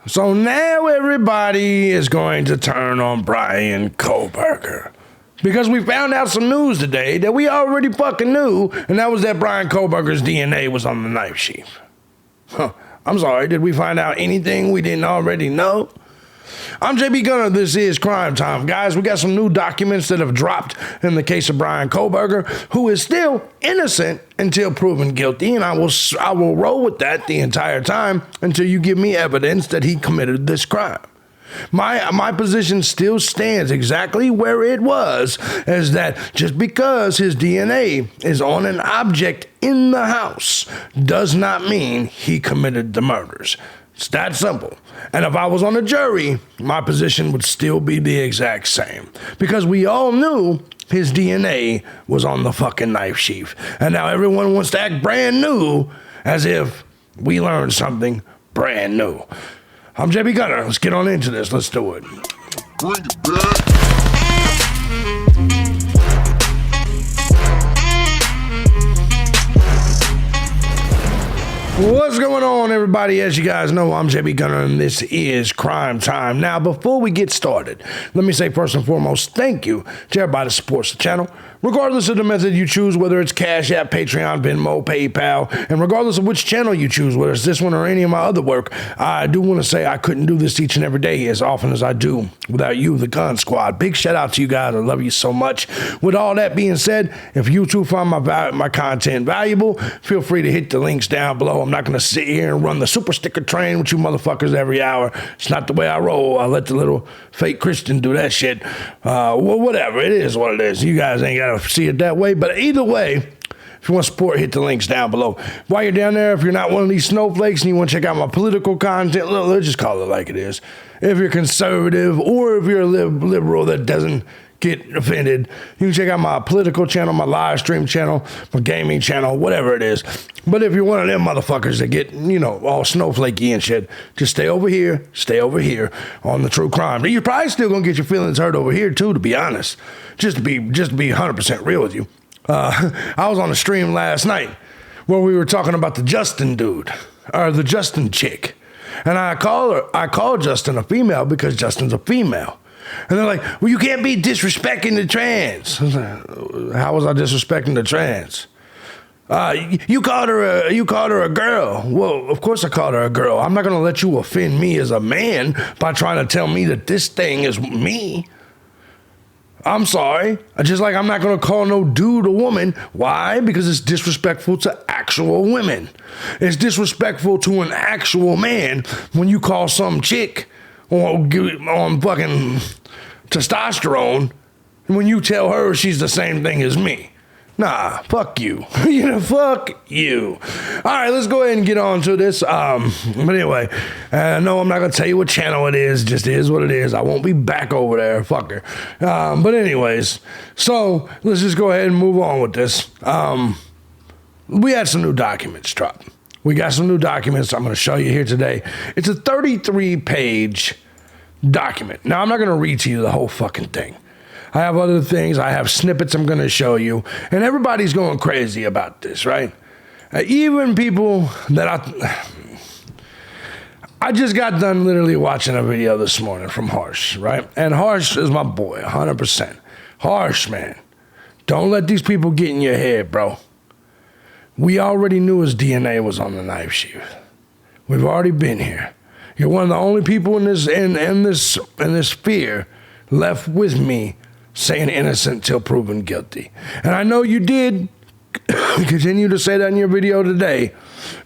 So now everybody is going to turn on Bryan Kohberger. Because we found out some news today that we already fucking knew, and that was that Bryan Kohberger's DNA was on the knife sheath. I'm sorry, did we find out anything we didn't already know? I'm thejbgunner, this is Crime Time. Guys, we got some new documents that have dropped in the case of Bryan Kohberger, who is still innocent until proven guilty, and I will roll with that the entire time until you give me evidence that he committed this crime. My position still stands exactly where it was, is that just because his DNA is on an object in the house does not mean he committed the murders. It's that simple. And if I was on the jury, my position would still be the exact same. Because we all knew his DNA was on the fucking knife sheath. And now everyone wants to act brand new as if we learned something brand new. I'm thejbgunner. Let's get on into this. Let's do it. Bring it back. What's going on, everybody? As you guys know, I'm thejbgunner, and this is Crime Time. Now, before we get started, let me say first and foremost, thank you to everybody that supports the channel. Regardless of the method you choose, whether it's Cash App, Patreon, Venmo, PayPal, and regardless of which channel you choose, whether it's this one or any of my other work, I do want to say I couldn't do this each and every day as often as I do without you, the Gun Squad. Big shout out to you guys. I love you so much. With all that being said, if you too find my content valuable, feel free to hit the links down below. I'm not going to sit here and run the super sticker train with you motherfuckers every hour. It's not the way I roll. I let the little fake Christian do that shit. Well, whatever. It is what it is. You guys ain't got to see it that way, but either way, if you want support, hit the links down below. While you're down there, if you're not one of these snowflakes and you want to check out my political content, let's just call it like it is. If you're conservative or if you're a liberal that doesn't get offended, you can check out my political channel, my live stream channel, my gaming channel, whatever it is. But if you're one of them motherfuckers that get, all snowflakey and shit, just stay over here on the true crime. You're probably still gonna get your feelings hurt over here too, to be honest. Just to be 100% real with you. I was on a stream last night where we were talking about the Justin dude, or the Justin chick. And I call Justin a female because Justin's a female. And they're like, well, you can't be disrespecting the trans. I was like, how was I disrespecting the trans? You called her a girl. Well, of course I called her a girl. I'm not going to let you offend me as a man by trying to tell me that this thing is me. I'm sorry. Just like I'm not going to call no dude a woman. Why? Because it's disrespectful to actual women. It's disrespectful to an actual man when you call some chick on fucking testosterone when you tell her she's the same thing as me. Nah, fuck you. Fuck you. All right, let's go ahead and get on to this. But anyway, no, I'm not going to tell you what channel it is. Just is what it is. I won't be back over there. Fuck her. But anyways, so let's just go ahead and move on with this. We had some new documents dropped. We got some new documents I'm going to show you here today. It's a 33-page document. Now, I'm not going to read to you the whole fucking thing. I have other things. I have snippets I'm going to show you. And everybody's going crazy about this, right? Even people that I just got done literally watching a video this morning from Harsh, right? And Harsh is my boy, 100%. Harsh, man. Don't let these people get in your head, bro. We already knew his DNA was on the knife sheath. We've already been here. You're one of the only people in this sphere left with me saying innocent till proven guilty. And I know you did continue to say that in your video today,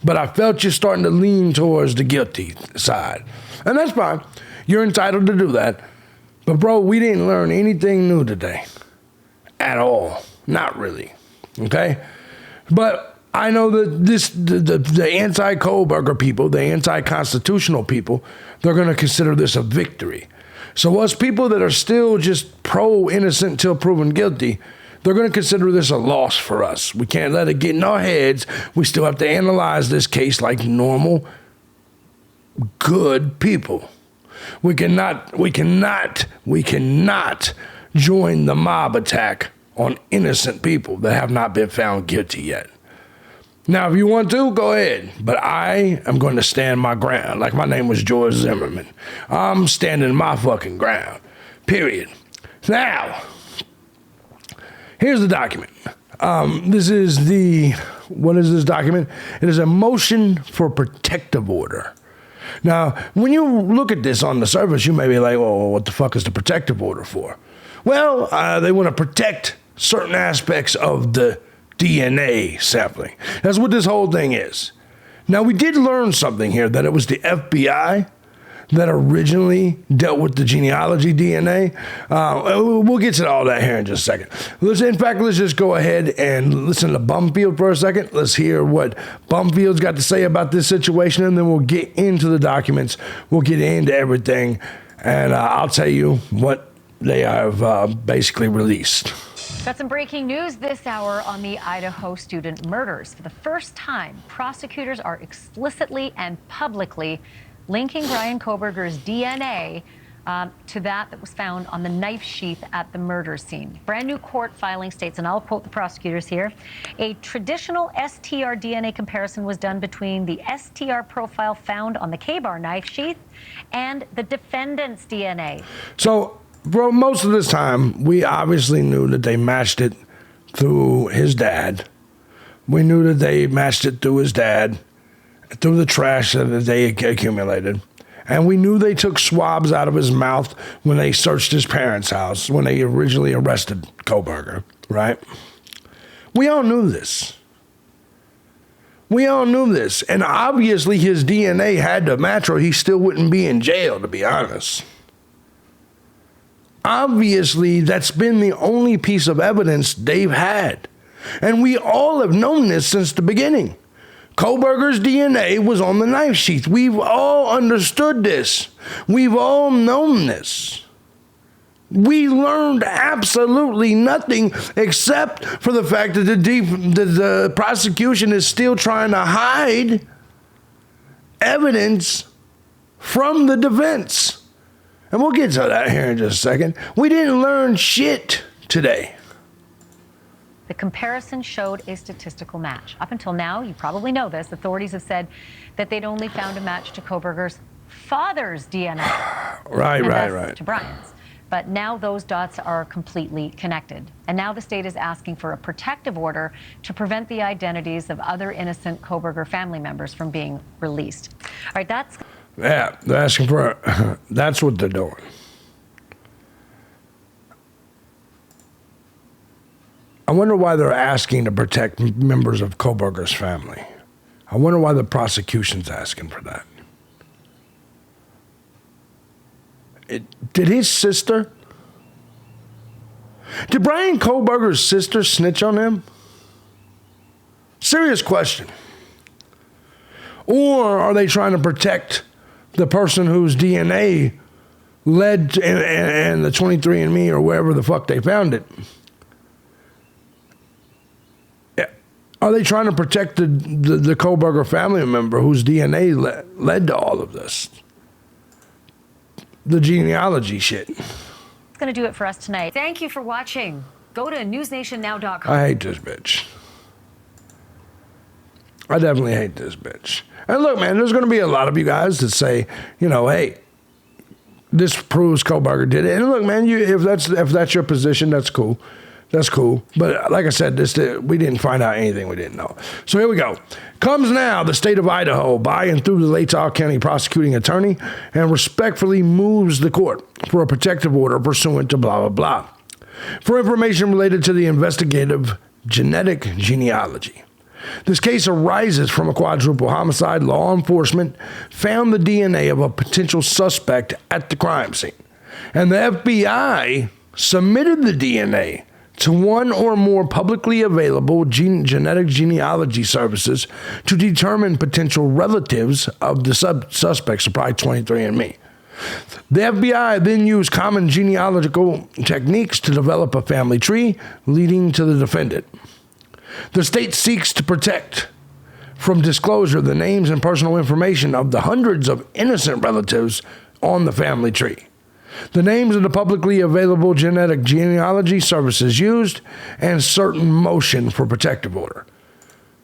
but I felt you starting to lean towards the guilty side. And that's fine. You're entitled to do that. But bro, we didn't learn anything new today. At all. Not really. Okay? But I know that the anti-Kohberger people, the anti-constitutional people, they're going to consider this a victory. So us people that are still just pro-innocent till proven guilty, they're going to consider this a loss for us. We can't let it get in our heads. We still have to analyze this case like normal, good people. We cannot join the mob attack on innocent people that have not been found guilty yet. Now, if you want to, go ahead. But I am going to stand my ground. Like my name was George Zimmerman. I'm standing my fucking ground. Period. Now, here's the document. What is this document? It is a motion for protective order. Now, when you look at this on the surface, you may be like, well, what the fuck is the protective order for? Well, they want to protect certain aspects of the DNA sampling. That's what this whole thing is. Now, we did learn something here, that it was the FBI that originally dealt with the genealogy DNA. We'll get to all that here in just a second. Let's just go ahead and listen to Bumfield for a second. Let's hear what Bumfield's got to say about this situation, and then we'll get into the documents. We'll get into everything, and I'll tell you what they have basically released. Got some breaking news this hour on the Idaho student murders. For the first time, prosecutors are explicitly and publicly linking Bryan Kohberger's DNA to that was found on the knife sheath at the murder scene. Brand new court filing states, and I'll quote the prosecutors here, a traditional STR DNA comparison was done between the STR profile found on the K-bar knife sheath and the defendant's DNA. So, for most of this time, we obviously knew that they matched it through his dad. We knew that they matched it through his dad, through the trash that they accumulated. And we knew they took swabs out of his mouth when they searched his parents' house, when they originally arrested Kohberger, right? We all knew this. And obviously his DNA had to match or he still wouldn't be in jail, to be honest. Obviously, that's been the only piece of evidence they've had. And we all have known this since the beginning. Kohberger's DNA was on the knife sheath. We've all understood this. We've all known this. We learned absolutely nothing except for the fact that the prosecution is still trying to hide evidence from the defense. And we'll get to that here in just a second. We didn't learn shit today. The comparison showed a statistical match. Up until now, you probably know this, authorities have said that they'd only found a match to Kohberger's father's DNA. Right. To Bryan's. But now those dots are completely connected. And now the state is asking for a protective order to prevent the identities of other innocent Kohberger family members from being released. All right, that's... Yeah, they're asking for, that's what they're doing. I wonder why they're asking to protect members of Kohberger's family. I wonder why the prosecution's asking for that. Did Bryan Kohberger's sister snitch on him? Serious question. Or are they trying to protect the person whose DNA led to, and the 23andMe or wherever the fuck they found it? Are they trying to protect the Kohberger family member whose DNA led to all of this? The genealogy shit. That's going to do it for us tonight. Thank you for watching. Go to newsnationnow.com. I hate this bitch. I definitely hate this bitch. And look, man, there's going to be a lot of you guys that say, you know, hey, this proves Kohberger did it. And look, man, if that's your position, that's cool. That's cool. But like I said, we didn't find out anything we didn't know. So here we go. Comes now the state of Idaho by and through the Latah County prosecuting attorney and respectfully moves the court for a protective order pursuant to blah, blah, blah. For information related to the investigative genetic genealogy. This case arises from a quadruple homicide. Law enforcement found the DNA of a potential suspect at the crime scene. And the FBI submitted the DNA to one or more publicly available genetic genealogy services to determine potential relatives of the suspects, probably 23andMe. The FBI then used common genealogical techniques to develop a family tree leading to the defendant. The state seeks to protect from disclosure the names and personal information of the hundreds of innocent relatives on the family tree. The names of the publicly available genetic genealogy services used and certain motion for protective order.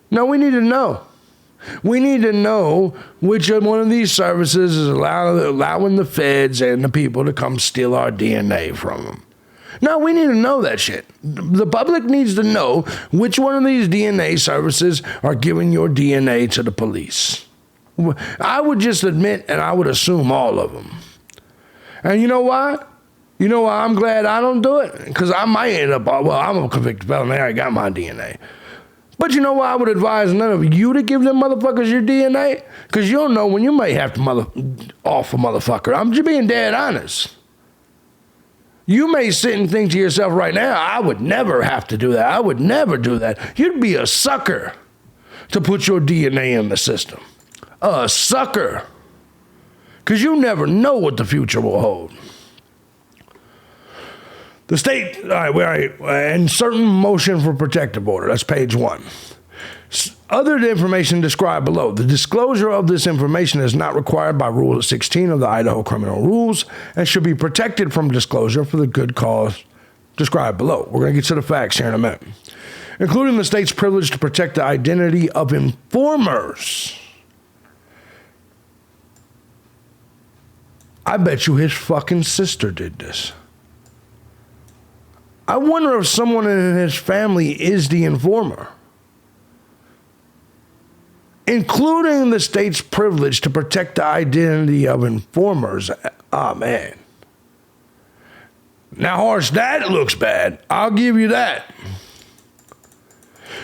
No, we need to know. We need to know which one of these services is allowing the feds and the people to come steal our DNA from them. No, we need to know that shit. The public needs to know which one of these DNA services are giving your DNA to the police. I would just admit, and I would assume all of them. And you know why? You know why I'm glad I don't do it? Because I might end up, well, I'm a convicted felon. I got my DNA. But you know why I would advise none of you to give them motherfuckers your DNA? Because you don't know when you may have to off a motherfucker. I'm just being dead honest. You may sit and think to yourself right now, I would never have to do that. I would never do that. You'd be a sucker to put your DNA in the system. A sucker. Because you never know what the future will hold. The state, all right, and certain motion for protective order. That's page 1. Other information described below. The disclosure of this information is not required by Rule 16 of the Idaho Criminal Rules and should be protected from disclosure for the good cause described below. We're going to get to the facts here in a minute. Including the state's privilege to protect the identity of informers. I bet you his fucking sister did this. I wonder if someone in his family is the informer. Including the state's privilege to protect the identity of informers. Oh, man. Now, Horse, that looks bad. I'll give you that.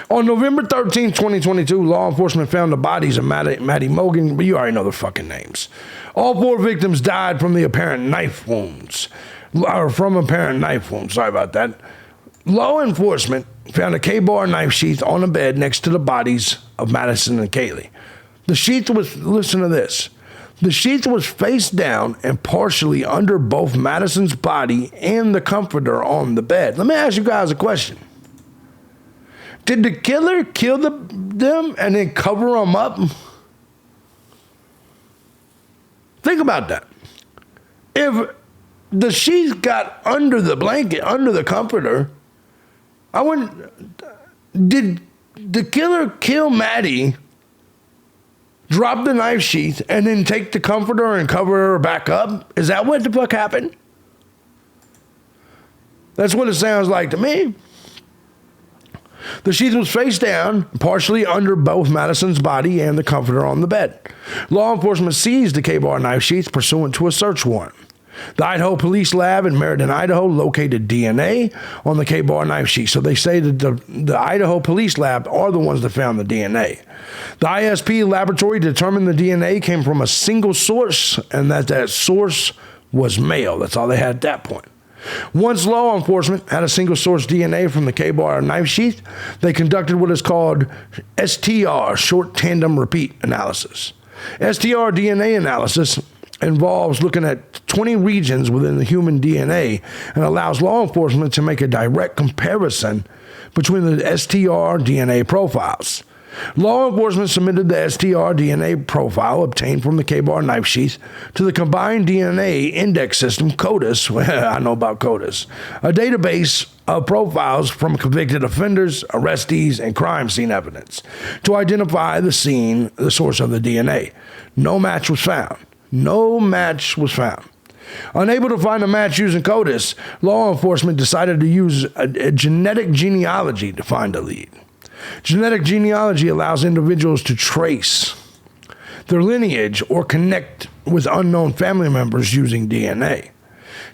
On November 13, 2022, law enforcement found the bodies of Maddie Mogan, but you already know the fucking names. All 4 victims died from apparent knife wounds. Sorry about that. Law enforcement found a K-bar knife sheath on a bed next to the bodies of Madison and Kaylee. The sheath was, listen to this, the sheath was face down and partially under both Madison's body and the comforter on the bed. Let me ask you guys a question. Did the killer kill them and then cover them up? Think about that. If the sheath got under the blanket, under the comforter, did the killer kill Maddie, drop the knife sheath, and then take the comforter and cover her back up? Is that what the fuck happened? That's what it sounds like to me. The sheath was face down, partially under both Madison's body and the comforter on the bed. Law enforcement seized the K-bar knife sheath pursuant to a search warrant. The Idaho Police Lab in Meriden, Idaho located DNA on the K-bar knife sheath. So they say that the Idaho Police Lab are the ones that found the DNA. The ISP laboratory determined the DNA came from a single source and that source was male. That's all they had at that point. Once law enforcement had a single source DNA from the K-bar knife sheath, they conducted what is called STR, short tandem repeat analysis. STR DNA analysis involves looking at 20 regions within the human DNA and allows law enforcement to make a direct comparison between the STR DNA profiles. Law enforcement submitted the STR DNA profile obtained from the K-bar knife sheath to the Combined DNA Index System, CODIS, I know about CODIS, a database of profiles from convicted offenders, arrestees, and crime scene evidence to identify the source of the DNA. No match was found. No match was found. Unable to find a match using CODIS, law enforcement decided to use a genetic genealogy to find a lead. Genetic genealogy allows individuals to trace their lineage or connect with unknown family members using DNA.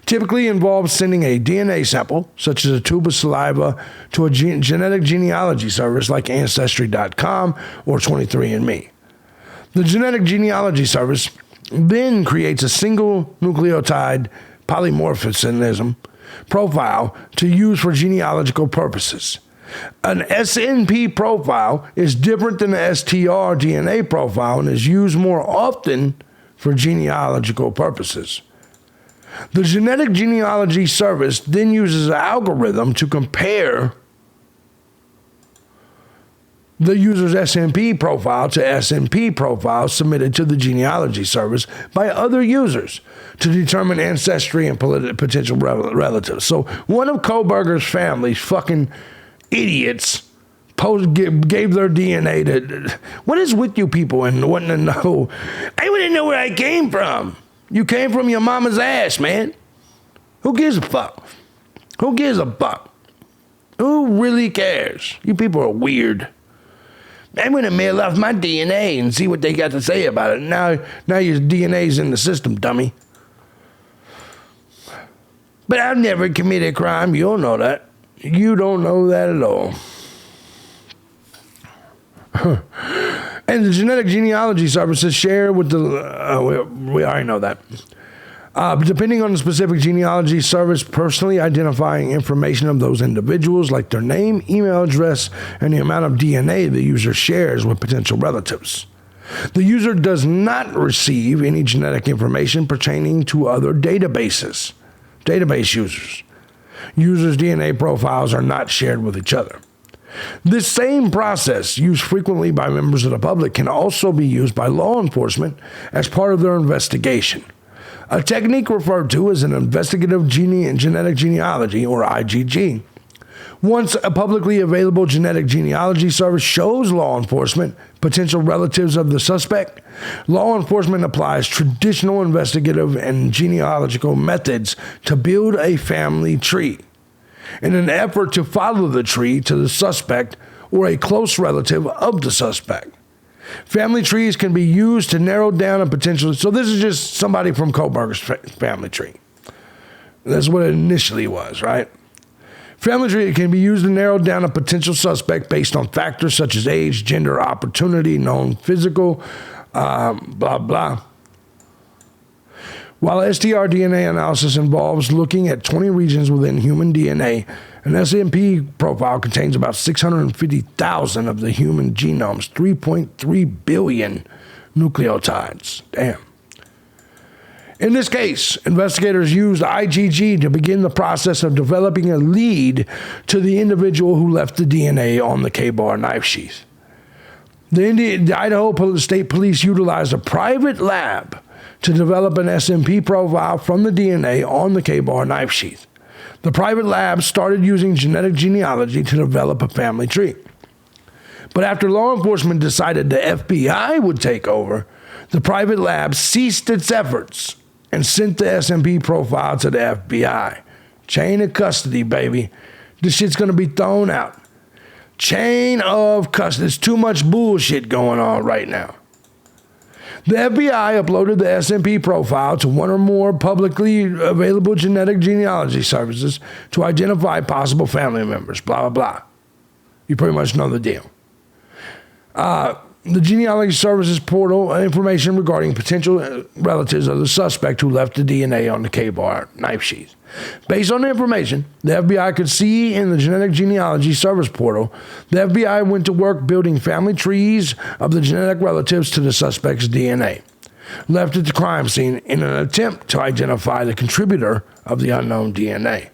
Typically involves sending a DNA sample, such as a tube of saliva, to a genetic genealogy service like Ancestry.com or 23andMe. The genetic genealogy service then creates a single nucleotide polymorphism profile to use for genealogical purposes. An SNP profile is different than the STR DNA profile and is used more often for genealogical purposes. The genetic genealogy service then uses an algorithm to compare the user's SNP profile to SNP profiles submitted to the genealogy service by other users to determine ancestry and potential relatives. So one of Kohberger's family's fucking idiots gave their DNA to. What is with you people and wanting to know? I want to know where I came from. You came from your mama's ass, man. Who gives a fuck? Who gives a fuck? Who really cares? You people are weird. I'm going to mail off my DNA and see what they got to say about it. Now your DNA's in the system, dummy. But I've never committed a crime. You don't know that. You don't know that at all. And the genetic genealogy services share with the... we already know that. Depending on the specific genealogy service, personally identifying information of those individuals, like their name, email address, and the amount of DNA the user shares with potential relatives. The user does not receive any genetic information pertaining to other databases. Database users. Users' DNA profiles are not shared with each other. This same process, used frequently by members of the public, can also be used by law enforcement as part of their investigation. A technique referred to as an investigative genetic genealogy, or IgG. Once a publicly available genetic genealogy service shows law enforcement potential relatives of the suspect, law enforcement applies traditional investigative and genealogical methods to build a family tree in an effort to follow the tree to the suspect or a close relative of the suspect. Family trees can be used to narrow down a potential... So this is just somebody from Kohberger's family tree. That's what it initially was, right? Family tree can be used to narrow down a potential suspect based on factors such as age, gender, opportunity, known physical, blah, blah. While STR-DNA analysis involves looking at 20 regions within human DNA, an SMP profile contains about 650,000 of the human genome's 3.3 billion nucleotides. Damn. In this case, investigators used IgG to begin the process of developing a lead to the individual who left the DNA on the K-bar knife sheath. The Idaho State Police utilized a private lab to develop an SMP profile from the DNA on the K-bar knife sheath. The private lab started using genetic genealogy to develop a family tree. But after law enforcement decided the FBI would take over, the private lab ceased its efforts and sent the SMP profile to the FBI. Chain of custody, baby. This shit's gonna be thrown out. Chain of custody. There's too much bullshit going on right now. The FBI uploaded the SMP profile to one or more publicly available genetic genealogy services to identify possible family members, blah, blah, blah. You pretty much know the deal. The genealogy services portal information regarding potential relatives of the suspect who left the DNA on the K-bar knife sheath. Based on the information the FBI could see in the genetic genealogy service portal, the FBI went to work building family trees of the genetic relatives to the suspect's DNA, left at the crime scene in an attempt to identify the contributor of the unknown DNA.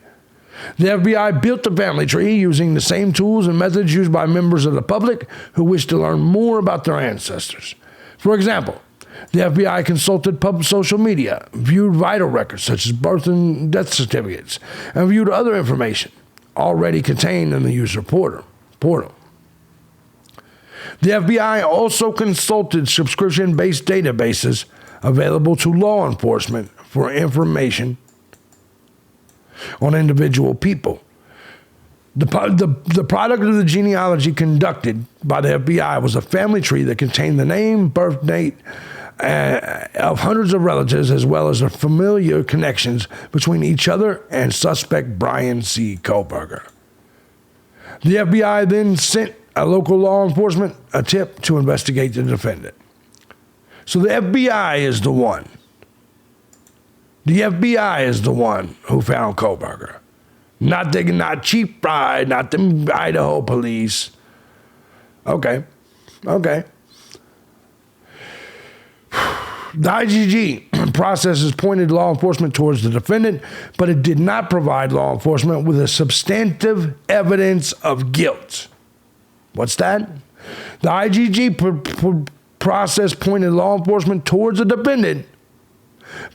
The FBI built the family tree using the same tools and methods used by members of the public who wish to learn more about their ancestors. For example, the FBI consulted social media, viewed vital records such as birth and death certificates, and viewed other information already contained in the user portal. The FBI also consulted subscription-based databases available to law enforcement for information on individual people. The product of the genealogy conducted by the FBI was a family tree that contained the name, birth date of hundreds of relatives, as well as the familiar connections between each other and suspect Bryan C. Kohberger. The FBI then sent a local law enforcement a tip to investigate the defendant. So the FBI is the one. The FBI is the one who found Kohberger. Not Chief Bryan, not the Idaho police. Okay. The IgG processes pointed law enforcement towards the defendant, but it did not provide law enforcement with a substantive evidence of guilt. What's that? The IgG process pointed law enforcement towards the defendant,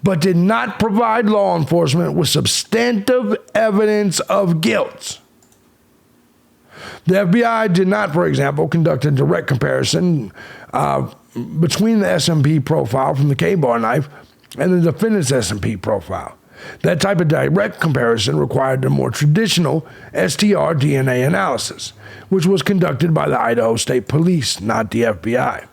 but did not provide law enforcement with substantive evidence of guilt. The FBI did not, for example, conduct a direct comparison between the S&P profile from the K-bar knife and the defendant's S&P profile. That type of direct comparison required a more traditional STR DNA analysis, which was conducted by the Idaho State Police, not the FBI.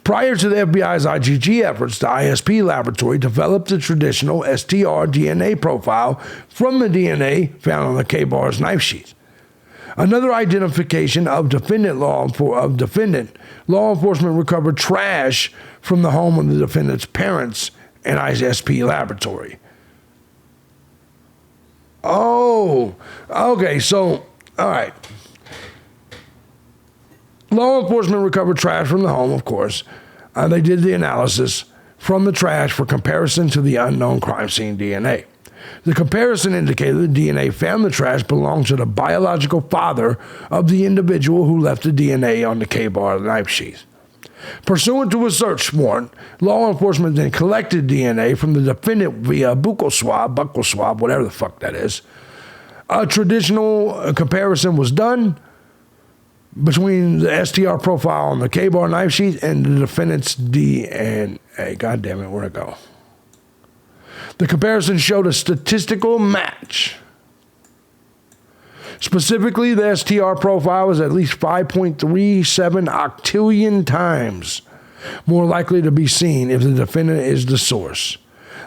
Prior to the FBI's IgG efforts, the ISP laboratory developed a traditional STR DNA profile from the DNA found on the K-bar's knife sheath. Another identification of defendant, law enforcement recovered trash from the home of the defendant's parents and ISP laboratory. Oh, okay, so, all right. Law enforcement recovered trash from the home, of course. They did the analysis from the trash for comparison to the unknown crime scene DNA. The comparison indicated the DNA found in the trash belonged to the biological father of the individual who left the DNA on the K-bar knife sheath. Pursuant to a search warrant, law enforcement then collected DNA from the defendant via buccal swab, whatever the fuck that is. A traditional comparison was done between the STR profile on the K-bar knife sheath and the defendant's DNA. God damn it, where'd it go? The comparison showed a statistical match. Specifically, the STR profile is at least 5.37 octillion times more likely to be seen if the defendant is the source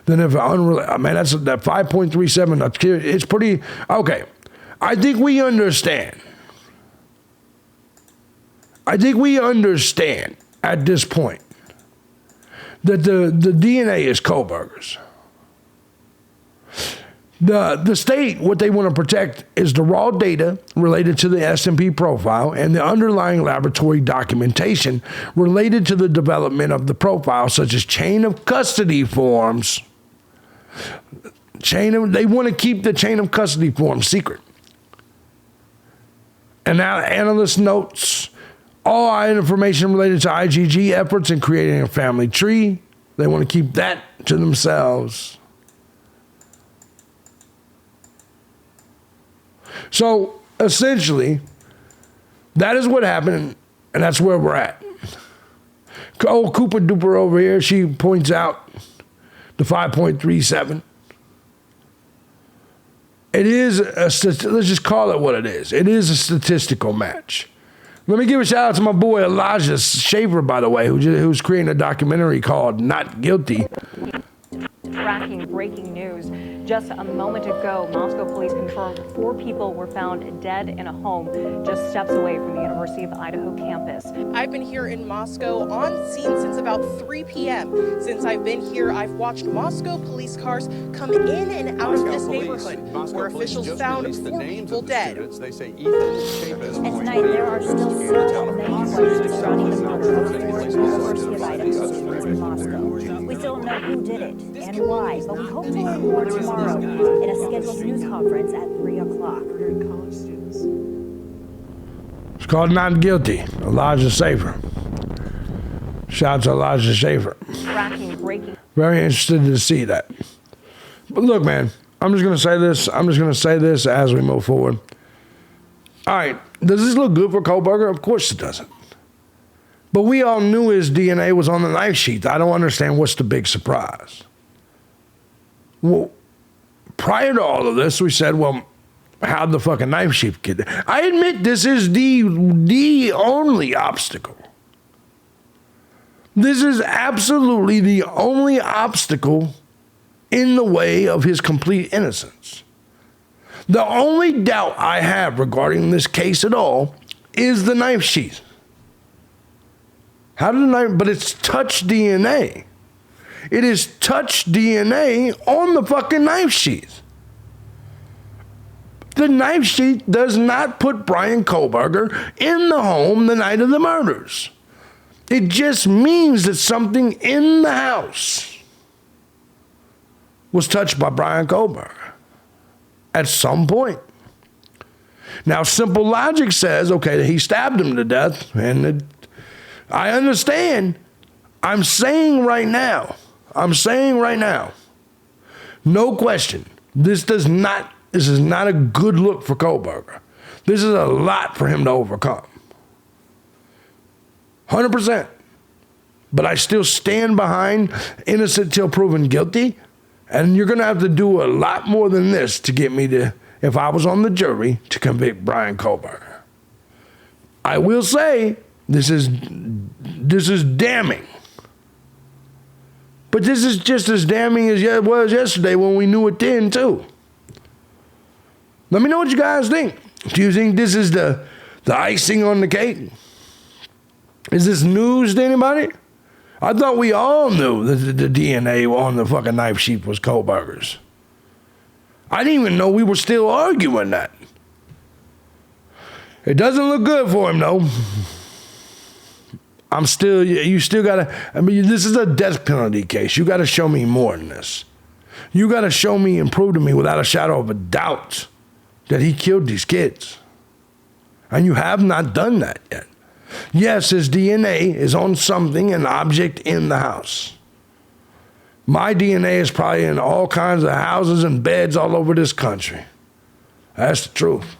than if unrelated. Man, that's that 5.37. It's pretty okay. I think we understand. at this point that the DNA is Kohlberger's. The state, what they want to protect is the raw data related to the S&P profile and the underlying laboratory documentation related to the development of the profile, such as chain of custody forms. They want to keep the chain of custody forms secret. And now analyst notes all information related to IgG efforts in creating a family tree. They want to keep that to themselves. So, essentially, that is what happened, and that's where we're at. Old Cooper Duper over here, she points out the 5.37. It is let's just call it what it is. It is a statistical match. Let me give a shout out to my boy Elijah Shaver, by the way, who's creating a documentary called Not Guilty. Tracking breaking news. Just a moment ago, Moscow police confirmed 4 people were found dead in a home just steps away from the University of Idaho campus. I've been here in Moscow on scene since about 3 p.m. Since I've been here, I've watched Moscow police cars come in and out of this neighborhood, where officials found 4 people dead. They say Ethan And tonight, there are still several main questions surrounding the murder of 4 University of Idaho students in Moscow. We still don't know who did it and why, but we hope to learn more tomorrow in a scheduled news conference at 3 o'clock. It's called Not Guilty, Elijah Shaver. Shout out to Elijah Shaver. Tracking breaking. Very interested to see that. But look, man, I'm just going to say this as we move forward. All right, does this look good for Kohlberger? Of course it doesn't. But we all knew his DNA was on the knife sheath. I don't understand what's the big surprise. Well, prior to all of this, we said, well, how'd the fucking knife sheath get there? I admit this is the only obstacle. This is absolutely the only obstacle in the way of his complete innocence. The only doubt I have regarding this case at all is the knife sheath. How did the knife, but it's touch DNA. It is touch DNA on the fucking knife sheath. The knife sheath does not put Bryan Kohlberger in the home the night of the murders. It just means that something in the house was touched by Bryan Kohlberger at some point. Now, simple logic says, okay, he stabbed him to death, and I understand. I'm saying right now, no question, this is not a good look for Kohlberger. This is a lot for him to overcome. 100%. But I still stand behind innocent till proven guilty. And you're going to have to do a lot more than this to get me to, if I was on the jury, to convict Bryan Kohberger. I will say this is damning. But this is just as damning as it was yesterday when we knew it then, too. Let me know what you guys think. Do you think this is the icing on the cake? Is this news to anybody? I thought we all knew that the DNA on the fucking knife sheath was Kohberger's. I didn't even know we were still arguing that. It doesn't look good for him, though. You still gotta, I mean, this is a death penalty case. You gotta show me more than this. You gotta show me and prove to me without a shadow of a doubt that he killed these kids. And you have not done that yet. Yes, his DNA is on something, an object in the house. My DNA is probably in all kinds of houses and beds all over this country. That's the truth.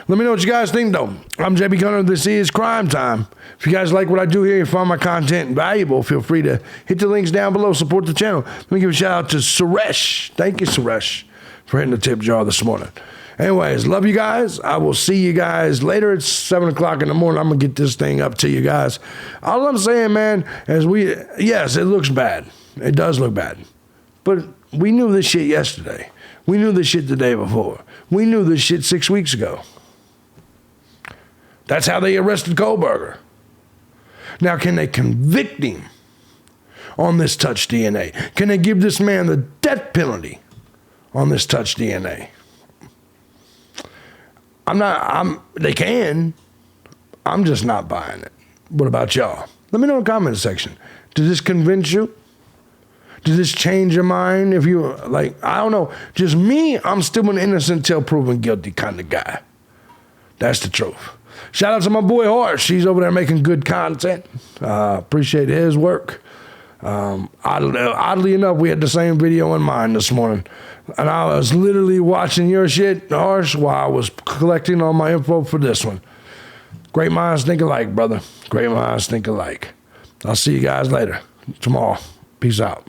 Let me know what you guys think, though. I'm JB Gunner. This is Crime Time. If you guys like what I do here, you find my content valuable, feel free to hit the links down below, support the channel. Let me give a shout out to Suresh. Thank you, Suresh, for hitting the tip jar this morning. Anyways, love you guys. I will see you guys later. It's 7 o'clock in the morning. I'm going to get this thing up to you guys. All I'm saying, man, is yes, it looks bad. It does look bad. But we knew this shit yesterday. We knew this shit the day before. We knew this shit 6 weeks ago. That's how they arrested Kohberger. Now, can they convict him on this touch DNA? Can they give this man the death penalty on this touch DNA? They can. I'm just not buying it. What about y'all? Let me know in the comment section. Does this convince you? Does this change your mind? If you, like, I don't know. Just me, I'm still an innocent till proven guilty kind of guy. That's the truth. Shout out to my boy Horse. He's over there making good content. Appreciate his work. Oddly enough, we had the same video in mind this morning. And I was literally watching your shit, Harsh, while I was collecting all my info for this one. Great minds think alike, brother. Great minds think alike. I'll see you guys later. Tomorrow. Peace out.